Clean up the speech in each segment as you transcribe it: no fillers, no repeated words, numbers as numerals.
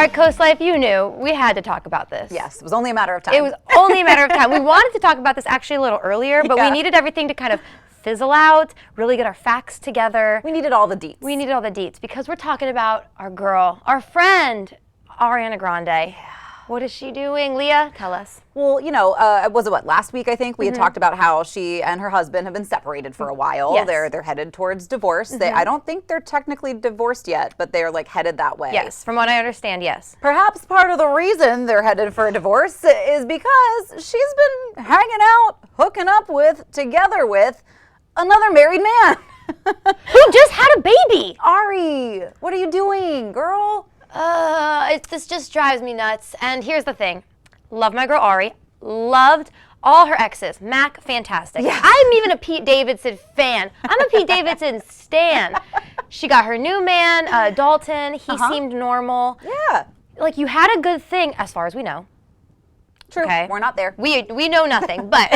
right, CoastLife, you knew we had to talk about this. Yes, it was only a matter of time. It was only a matter of time. We wanted to talk about this actually a little earlier, but we needed everything to kind of fizzle out, really get our facts together. We needed all the deets. We needed all the deets because we're talking about our girl, our friend, Ariana Grande. Yeah. What is she doing? Leah, tell us. Well, you know, was it last week, I think, we had talked about how she and her husband have been separated for a while. Yes. They're headed towards divorce. I don't think they're technically divorced yet, but they're like headed that way. Yes, from what I understand, yes. Perhaps part of the reason they're headed for a divorce is because she's been hanging out, hooking up with, together with another married man. Who just had a baby. Ari, what are you doing, girl? This just drives me nuts. And here's the thing. Love my girl Ari. Loved all her exes. Mac, fantastic. Yes. I'm even a Pete Davidson fan. I'm a Pete Davidson stan. She got her new man, Dalton. He seemed normal. Yeah. Like, you had a good thing, as far as we know. True. Okay. We're not there. We know nothing, but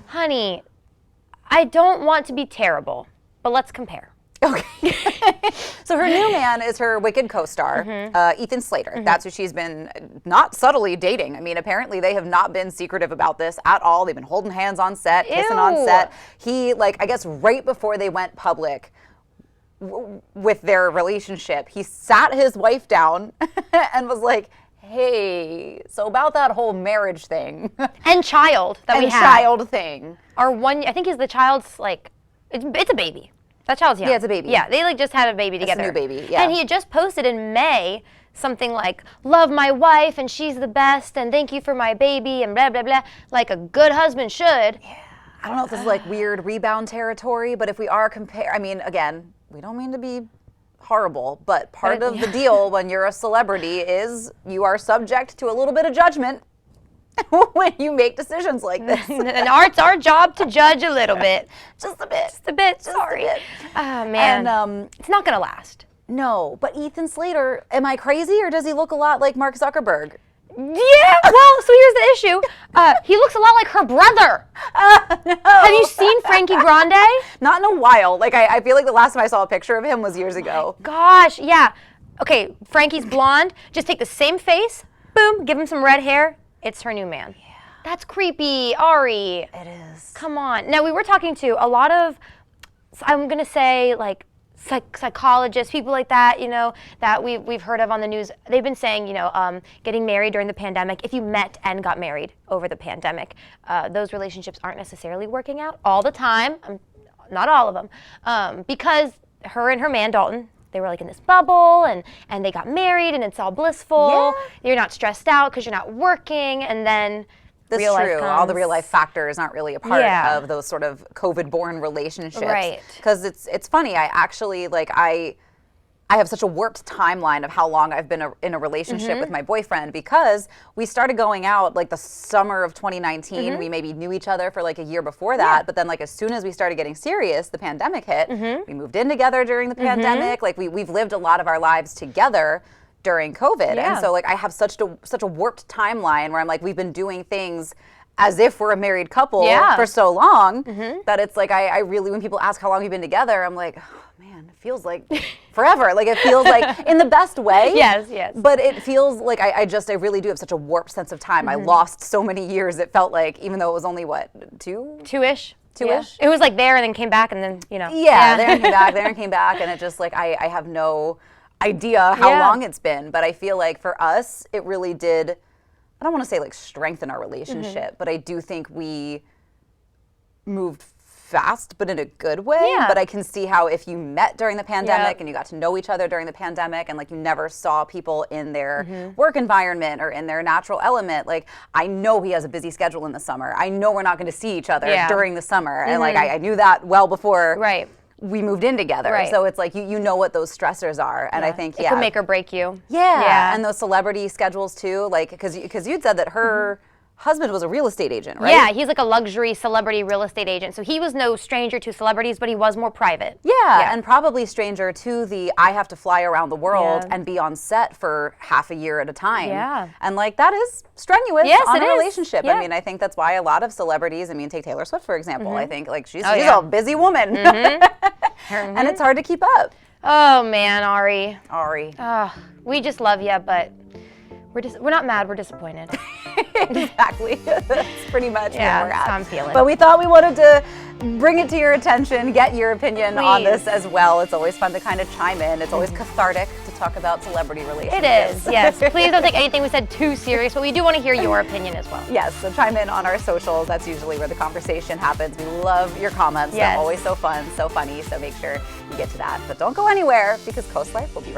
honey, I don't want to be terrible, but let's compare. Okay. So her new man is her Wicked co-star, Ethan Slater. That's who she's been not subtly dating. I mean, apparently they have not been secretive about this at all. They've been holding hands on set, kissing on set. He, like, I guess right before they went public with their relationship, he sat his wife down and was like, hey, so about that whole marriage thing. And child that we have. child thing. I think the child's like, it's a baby. That child's young. Yeah, it's a baby. Yeah, they like just had a baby together. It's a new baby, yeah. And he had just posted in May something like, love my wife and she's the best and thank you for my baby and blah, blah, blah, like a good husband should. Yeah. I don't know if this is like weird rebound territory, but if we are I mean, again, we don't mean to be horrible, but part of the deal when you're a celebrity is you are subject to a little bit of judgment when you make decisions like this. And it's our job to judge a little bit. Just a bit. Just a bit, sorry. Oh, man. And it's not going to last. No, but Ethan Slater, am I crazy or does he look a lot like Mark Zuckerberg? Yeah, well, so here's the issue. He looks a lot like her brother. No. Have you seen Frankie Grande? Not in a while. Like, I feel like the last time I saw a picture of him was years ago. Gosh, yeah. Okay, Frankie's blonde. Just take the same face, boom, give him some red hair. It's her new man. Yeah. That's creepy, Ari. It is. Come on. Now, we were talking to a lot of, I'm going to say, like, psychologists, people like that, you know, that we've heard of on the news. They've been saying, you know, getting married during the pandemic, if you met and got married over the pandemic, those relationships aren't necessarily working out all the time, not all of them, because her and her man, Dalton, they were like in this bubble and they got married and it's all blissful. Yeah. You're not stressed out because you're not working, and then That's real life true. comes. All the real life factors aren't really a part of those sort of COVID-born relationships. Right. Because it's funny. I actually I have such a warped timeline of how long I've been in a relationship with my boyfriend, because we started going out like the summer of 2019. We maybe knew each other for like a year before that, but then like as soon as we started getting serious, the pandemic hit. We moved in together during the pandemic. Like we've lived a lot of our lives together during COVID. And so like I have such a warped timeline where I'm like, we've been doing things as if we're a married couple for so long that it's like I really, when people ask how long you've been together, I'm like, oh, man, it feels like forever. Like it feels like in the best way. Yes. But it feels like I really do have such a warped sense of time. I lost so many years. It felt like, even though it was only what, two-ish? Two-ish? It was like there and then came back and then, you know. Yeah, there and came back, there and came back. And it just like, I have no idea how long it's been. But I feel like for us, it really did, I don't want to say like strengthen our relationship, but I do think we moved fast, but in a good way. Yeah. But I can see how if you met during the pandemic and you got to know each other during the pandemic and like you never saw people in their work environment or in their natural element, like I know he has a busy schedule in the summer. I know we're not going to see each other during the summer. And like I knew that well before we moved in together. So it's like you know what those stressors are. And I think, it could make or break you. Yeah. And those celebrity schedules too, like because you'd said that her husband was a real estate agent, right? Yeah, he's like a luxury celebrity real estate agent. So he was no stranger to celebrities, but he was more private. Yeah, and probably stranger to the I have to fly around the world and be on set for half a year at a time. Yeah. And like that is strenuous on a relationship. Yeah. I mean, I think that's why a lot of celebrities, I mean, take Taylor Swift for example. I think like she's a busy woman. And it's hard to keep up. Oh man, Ari. Ari. we just love you, but we're not mad, we're disappointed. Exactly. That's pretty much Yeah, where we're that's at. how I'm feeling. But we thought we wanted to bring it to your attention, get your opinion on Please. this as well. It's always fun to kind of chime in. It's always cathartic to talk about celebrity relationships. It is, yes. Please don't take anything we said too serious, but we do want to hear your opinion as well. Yes, so chime in on our socials. That's usually where the conversation happens. We love your comments. Yes. They're always so fun, so funny. So make sure you get to that. But don't go anywhere because Coast Life will be